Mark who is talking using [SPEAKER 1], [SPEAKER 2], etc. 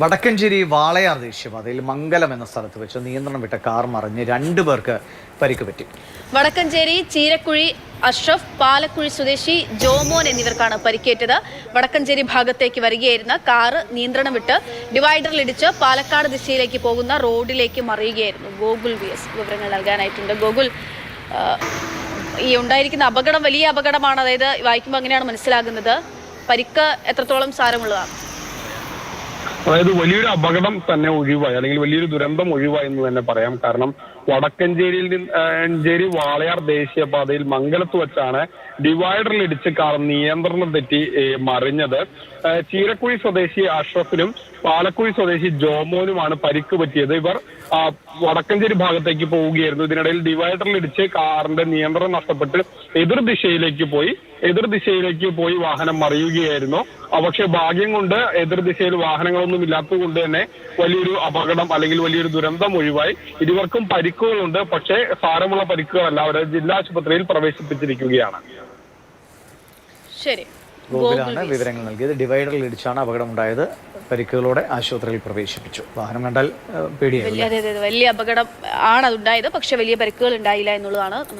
[SPEAKER 1] വടക്കഞ്ചേരി വാളയാർ ദേശീയപാതയിൽ മംഗലം എന്ന സ്ഥലത്ത് വെച്ച് നിയന്ത്രണം വിട്ട കാർ മറിഞ്ഞ് 2 പേർക്ക് പരിക്ക് പറ്റി.
[SPEAKER 2] വടക്കഞ്ചേരി ചീരക്കുഴി അഷ്റഫ്, പാലക്കുഴി സ്വദേശി ജോമോൻ എന്നിവർക്കാണ് പരിക്കേറ്റത്. വടക്കഞ്ചേരി ഭാഗത്തേക്ക് വരികയായിരുന്ന കാറ് നിയന്ത്രണം വിട്ട് ഡിവൈഡറിലിടിച്ച് പാലക്കാട് ദിശയിലേക്ക് പോകുന്ന റോഡിലേക്ക് മറിയുകയായിരുന്നു. ഗോകുൽ VS വിവരങ്ങൾ നൽകാനായിട്ടുണ്ട്. ഗോകുൽ, ഈ ഉണ്ടായിരിക്കുന്ന അപകടം വലിയ അപകടമാണ്, അതായത് വായിക്കുമ്പോൾ അങ്ങനെയാണ് മനസ്സിലാകുന്നത്. പരിക്ക് എത്രത്തോളം സാരമുള്ളതാണ്?
[SPEAKER 3] അതായത് വലിയൊരു അപകടം തന്നെ ഒഴിവായി, അല്ലെങ്കിൽ വലിയൊരു ദുരന്തം ഒഴിവായി എന്ന് തന്നെ പറയാം. കാരണം വടക്കഞ്ചേരി വാളയാർ ദേശീയപാതയിൽ മംഗലത്ത് വെച്ചാണ് ഡിവൈഡറിലിടിച്ച് കാർ നിയന്ത്രണം തെറ്റി മറിഞ്ഞത്. ചീരക്കുഴി സ്വദേശി അഷ്റഫിനും പാലക്കുഴി സ്വദേശി ജോമോനുമാണ് പരിക്ക് പറ്റിയത്. ഇവർ വടക്കഞ്ചേരി ഭാഗത്തേക്ക് പോവുകയായിരുന്നു. ഇതിനിടയിൽ ഡിവൈഡറിലിടിച്ച് കാറിന്റെ നിയന്ത്രണം നഷ്ടപ്പെട്ട് എതിർദിശയിലേക്ക് പോയി വാഹനം മറിയുകയായിരുന്നു. പക്ഷെ ഭാഗ്യം കൊണ്ട് എതിർദിശയിൽ വാഹനങ്ങളൊന്നും ഇല്ലാത്തത് കൊണ്ട് തന്നെ വലിയൊരു അപകടം അല്ലെങ്കിൽ വലിയൊരു ദുരന്തം ഒഴിവായി. ഇരുവർക്കും പരിക്കുകളുണ്ട്, പക്ഷേ സാരമുള്ള പരിക്കുകളല്ല. അവരെ ജില്ലാ ആശുപത്രിയിൽ പ്രവേശിപ്പിച്ചിരിക്കുകയാണ്.
[SPEAKER 2] ശരി,
[SPEAKER 1] ഗോകുലാണ് വിവരങ്ങൾ നൽകിയത്. ഡിവൈഡറിൽ ഇടിച്ചാണ് അപകടമുണ്ടായത്. പരിക്കുകളോടെ ആശുപത്രിയിൽ പ്രവേശിപ്പിച്ചു. വാഹനം കണ്ടാൽ പേടിയായി.
[SPEAKER 2] വലിയ അപകടം ആണ് അതുണ്ടായത്, പക്ഷെ വലിയ പരിക്കുകൾ ഉണ്ടായില്ല എന്നുള്ളതാണ്